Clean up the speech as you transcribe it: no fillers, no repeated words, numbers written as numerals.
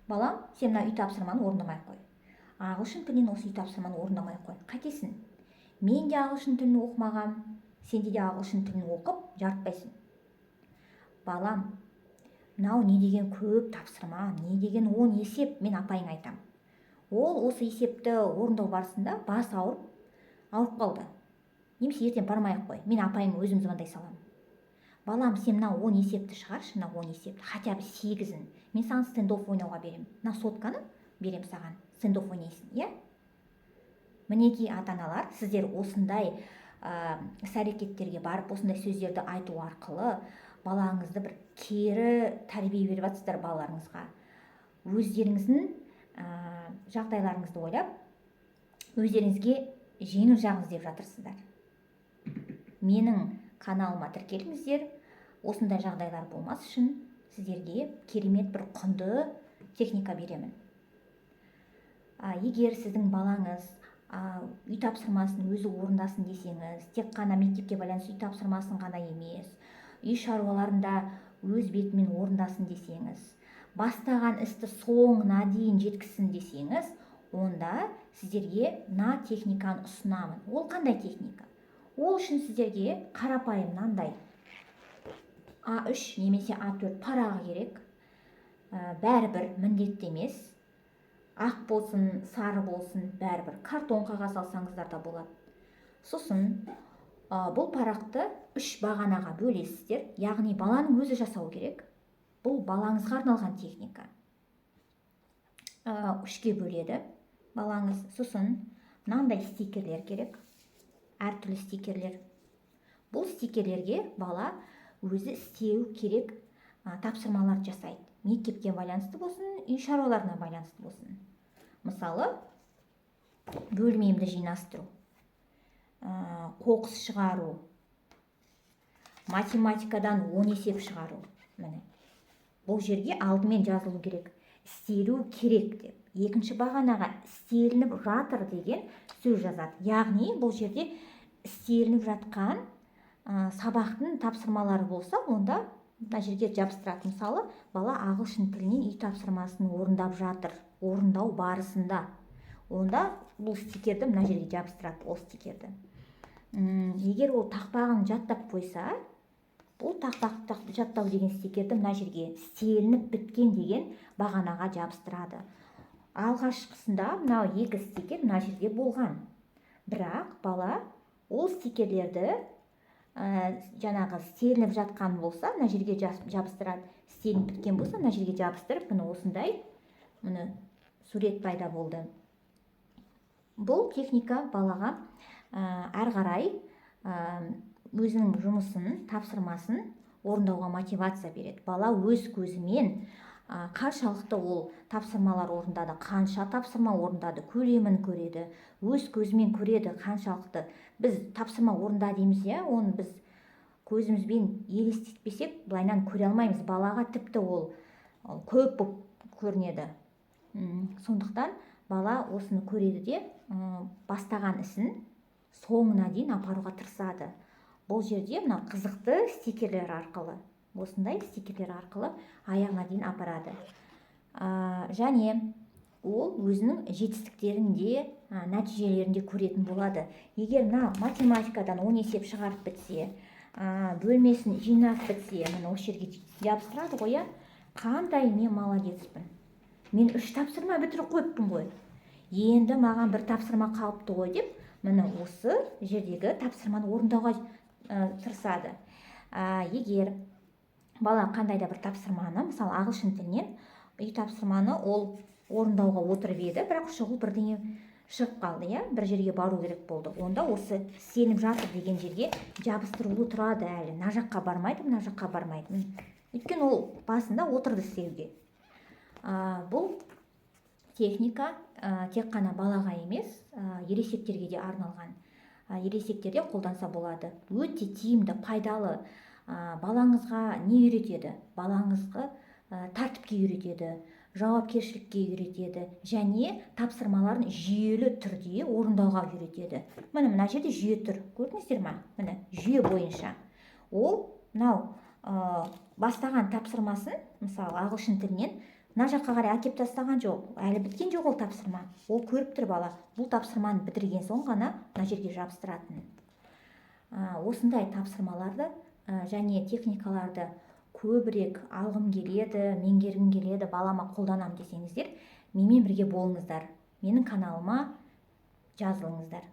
балам, сен мына үй тапсырманы орындамай ақ қой. Ағылшын тілінен осы үй тапсырманы орындамай ақ қой. Қайтесің? Мен де ағылшын тілін оқымағам, сенде де ағылшын тілін оқып жарытпайсың. Балам, мынау не деген көп тапсырма, не деген 10 есеп, мен апайың айтам. Ол осы есепті орындау барысында бас ауырып қалды. Немесе ертең бармай ақ қой, мен апайым өзім звондай саламын. Балам, сен мына 10 есепті шығаршы, мына 10 есепті, хотя бы 8-ін. Мен саған стендофф ойнауға берем. Мына сотканы берем саған, стендофф ойнайсың, иә? Мінекей ата-аналар, сіздер осындай іс-әрекеттерге барып, осындай сөздерді айту арқылы балаңызды бір кері тәрбие беріп жатсыздар балаларыңызға. Өздеріңіздің жағдайларыңызды ойлап, өздеріңізге жеңіл жағыңыз деп жатырсыздар. Менің каналыма тіркеліңіздер. Осындай жағдайлар болмас үшін сіздерге керемет бір құнды техника беремін. Егер сіздің балаңыз үй тапсырмасын өзі орындасын десеңіз, тек қана мектепке байланысты үй тапсырмасын ғана емес, үй шаруаларында өз бетімен орындасын десеңіз, бастаған істі соңына дейін жеткізсін десеңіз, онда сіздерге мына техниканы ұсынамын. Ол қандай техника? Ол үшін сіздерге қарапайым мынандай А3 немесе А4 парағы керек. Бәрібір міндетті емес. Ақ болсын, сары болсын, бәрібір картон қағаз алсаңыздар да болады. Сосын бұл парақты 3 бағанаға бөлесіздер, яғни баланың өзі жасау керек. Бұл балаңызға арналған техника. 3-ке бөледі балаңыз. Сосын мынандай стикерлер керек, әртүрлі стикерлер. Бұл стикерлерге бала өзі істеу керек тапсырмалар жасайды. Мектепке байланысты болсын, үй шаруаларына байланысты болсын. Мысалы, бөлмемді жинастыру, қоқыс шығару, математикадан 10 есеп шығару. Міне. Бұл жерге алдымен жазылу керек. Істелу керек деп. Екінші бағанаға істелініп жатыр деген сөз жазады. Яғни бұл жерде істелініп жатқан сабақтың тапсырмалары болса, онда мына жерге жабыстырады. Мысалы, бала ағылшын тілінен үй тапсырмасын орындап жатыр, орындау барысында. Онда бұл стикерді мына жерге жабыстырады, ол стикерді. Егер ол тақпағын жаттап қойса, бұл тақпақ жаттау деген стикерді мына жерге істелініп біткен деген бағанаға жабыстырады. Алғашқысында мынау 2 стикер мына жерде болған. Бірақ бала ол стикерлерді жаңағы істелініп жатқан болса, мына жерге жабыстырады. Істелініп біткен болса, мына жерге жабыстырып, міне осындай сурет пайда болды. Бұл техника балаға әр қарай өзінің жұмысын, тапсырмасын орындауға мотивация береді. Бала өз көзімен қаншалықты ол тапсырмалар орындады, қанша тапсырма орындады, көлемін көреді, өз көзімен көреді қаншалықты. Біз тапсырма орында дейміз, оны біз көзімізбен елестетпесек, былайнан көре алмаймыз. Балаға тіпті ол көп болып көрінеді. Сондықтан бала осыны көреді де, бастаған ісін соңына дейін апаруға тырысады. Бұл жерде мына қызықты стикерлер арқылы, осындай стикерлер арқылы аяғына дейін апарады. Және ол өзінің жетістіктерінде, нәтижелерінде көретін болады. Егер мына математикадан 10 есеп шығарып бітсе, бөлмесін жинап бітсе, міне осы жерге жабыстырады ғой, қандай мен молодецпін. Мен 3 тапсырма бітіріп қойыппын ғой. Енді маған бір тапсырма қалыпты ғой деп, міне осы жердегі тапсырманы орындауға тырысады. Егер бала қандай да бір тапсырманы, мысалы ағылшын тілінен үй тапсырманы ол орындауға отырып еді, бірақ шұғыл бірдеңе шығып қалды, бір жерге бару керек болды. Онда осы істелініп жатыр деген жерге жабыстырулы тұрады әлі. Мына жаққа бармайды, мына жаққа бармайды. Өйткені ол басында отырды істеуге. Бұл техника тек қана балаға емес, ересектерге де арналған. Ересектерде қолданса болады. Өте тиімді, пайдалы. Балаңызға не үйретеді? Балаңызға тәртіпке үйретеді, жауапкершілікке үйретеді, және тапсырмаларын жүйелі түрде орындауға үйретеді. Мына жерде жүйе тұр. Көрдіңіздер ме? Міне жүйе бойынша. Ол мынау бастаған тапсырмасын, мысалы ағылшын тілінен мына жаққа қарай әкеп тастаған жоқ, әлі біткен жоқ ол тапсырма. Ол көріп тұр бала, бұл тапсырманы бітірген соң ғана мына жерге жабыстыратын. Осындай тапсырмаларды және техникаларды көбірек алғым келеді, меңгергім келеді, балама қолданам десеңіздер, менімен бірге болыңыздар, менің каналыма жазылыңыздар.